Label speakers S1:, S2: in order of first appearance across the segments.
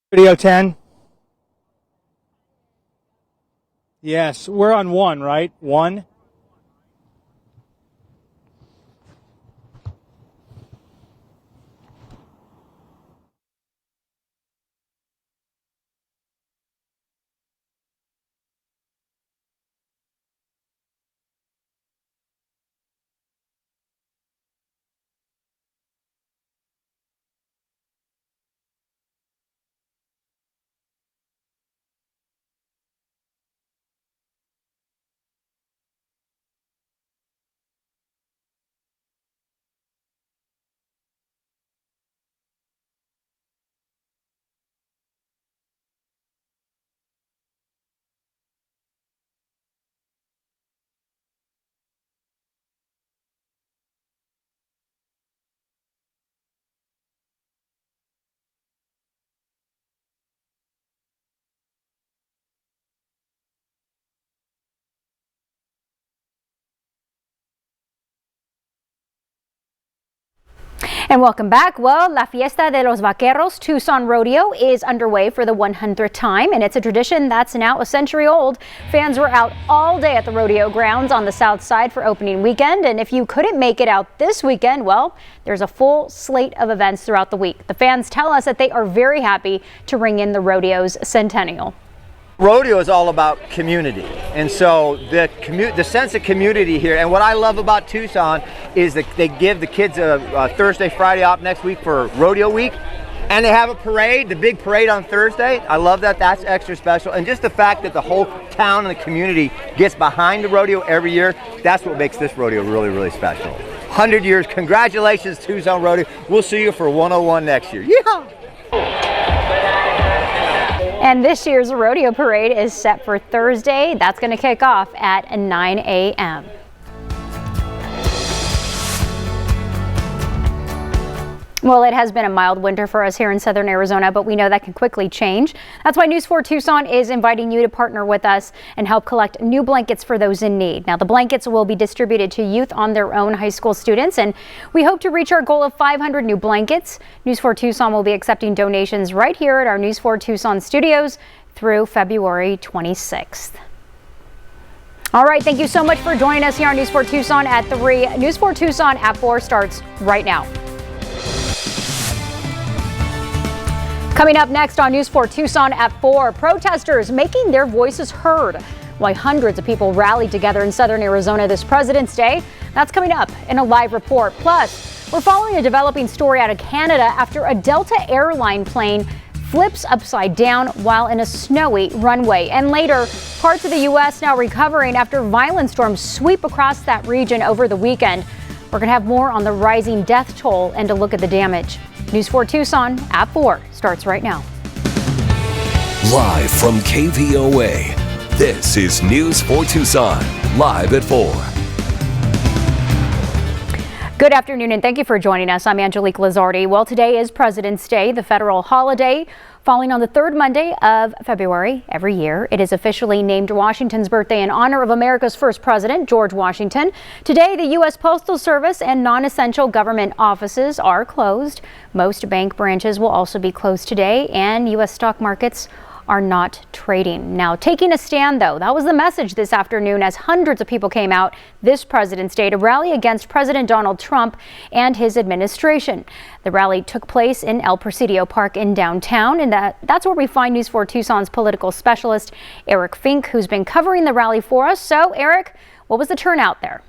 S1: Video 10. Yes, we're on 1, right? 1.
S2: And welcome back. Well, La Fiesta de los Vaqueros Tucson Rodeo is underway for the 100th time, and it's a tradition that's now a century old. Fans were out all day at the rodeo grounds on the south side for opening weekend, and if you couldn't make it out this weekend, well, there's a full slate of events throughout the week. The fans tell us that they are very happy to ring in the rodeo's Centennial.
S3: Rodeo is all about community, and so the sense of community here, and what I love about Tucson is that they give the kids a Thursday, Friday off next week for rodeo week, and they have a parade, the big parade on Thursday. I love that. That's extra special, and just the fact that the whole town and the community gets behind the rodeo every year, that's what makes this rodeo really, really special. 100 years, congratulations Tucson Rodeo. We'll see you for 101 next year. Yeehaw!
S2: And this year's rodeo parade is set for Thursday. That's going to kick off at 9 a.m. Well, it has been a mild winter for us here in southern Arizona, but we know that can quickly change. That's why News 4 Tucson is inviting you to partner with us and help collect new blankets for those in need. Now, the blankets will be distributed to youth on their own, high school students, and we hope to reach our goal of 500 new blankets. News 4 Tucson will be accepting donations right here at our News 4 Tucson studios through February 26th. All right, thank you so much for joining us here on News 4 Tucson at 3. News 4 Tucson at 4 starts right now. Coming up next on News 4 Tucson at 4, protesters making their voices heard. Why hundreds of people rallied together in southern Arizona this President's Day. That's coming up in a live report. Plus, we're following a developing story out of Canada after a Delta airline plane flips upside down while in a snowy runway. And later, parts of the U.S. now recovering after violent storms sweep across that region over the weekend. We're going to have more on the rising death toll and a look at the damage. News 4 Tucson at 4 starts right now.
S4: Live from KVOA, this is News 4 Tucson, live at 4.
S2: Good afternoon and thank you for joining us. I'm Angelique Lizardi. Well, today is President's Day, the federal holiday falling on the third Monday of February every year. It is officially named Washington's birthday in honor of America's first president, George Washington. Today, the U.S. Postal Service and non-essential government offices are closed. Most bank branches will also be closed today, and U.S. stock markets are not trading. Now, taking a stand, though, that was the message this afternoon as hundreds of people came out this President's Day to rally against President Donald Trump and his administration. The rally took place in Presidio Park in downtown, and that's where we find News 4 Tucson's political specialist, Eric Fink, who's been covering the rally for us. So, Eric, what was the turnout there?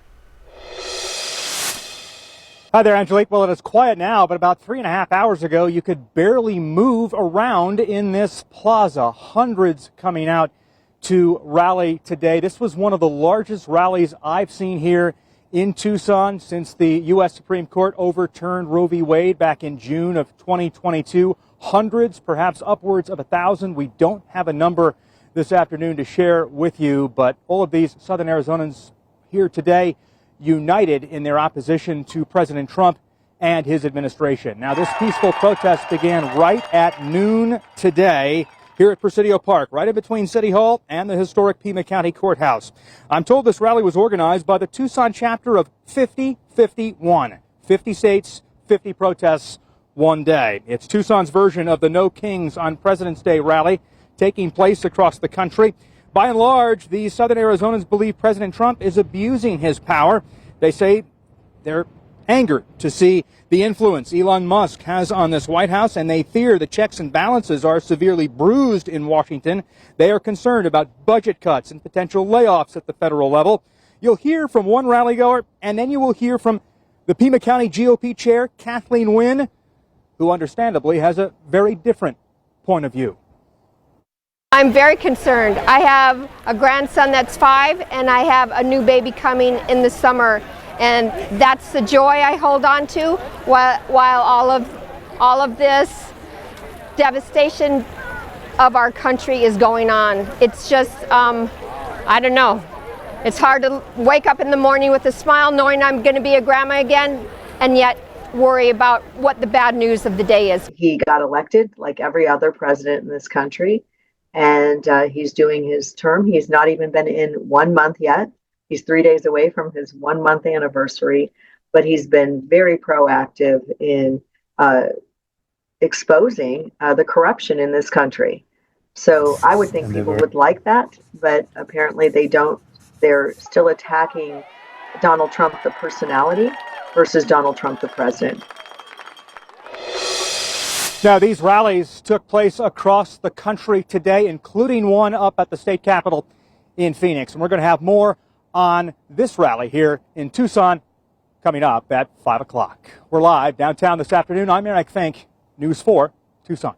S1: Hi there, Angelique. Well, it is quiet now, but about 3.5 hours ago, you could barely move around in this plaza. Hundreds coming out to rally today. This was one of the largest rallies I've seen here in Tucson since the U.S. Supreme Court overturned Roe v. Wade back in June of 2022. Hundreds, perhaps upwards of 1,000. We don't have a number this afternoon to share with you, but all of these Southern Arizonans here today united in their opposition to President Trump and his administration. Now, this peaceful protest began right at noon today here at Presidio Park, right in between City Hall and the historic Pima County Courthouse. I'm told this rally was organized by the Tucson chapter of 5051. 50 states, 50 protests, one day. It's Tucson's version of the No Kings on President's Day rally taking place across the country. By and large, the Southern Arizonans believe President Trump is abusing his power. They say they're angered to see the influence Elon Musk has on this White House, and they fear the checks and balances are severely bruised in Washington. They are concerned about budget cuts and potential layoffs at the federal level. You'll hear from one rallygoer, and then you will hear from the Pima County GOP chair, Kathleen Wynne, who understandably has a very different point of view.
S5: I'm very concerned. I have a grandson that's 5, and I have a new baby coming in the summer. And that's the joy I hold on to while all of this devastation of our country is going on. It's just, I don't know. It's hard to wake up in the morning with a smile knowing I'm going to be a grandma again, and yet worry about what the bad news of the day is.
S6: He got elected like every other president in this country, and he's doing his term. He's not even been in 1 month yet. He's 3 days away from his 1 month anniversary, but he's been very proactive in exposing the corruption in this country. So I would think people would like that, but apparently they don't. They're still attacking Donald Trump, the personality, versus Donald Trump, the president.
S1: Now, these rallies took place across the country today, including one up at the state capitol in Phoenix. And we're going to have more on this rally here in Tucson coming up at 5 o'clock. We're live downtown this afternoon. I'm Eric Fink, News 4 Tucson.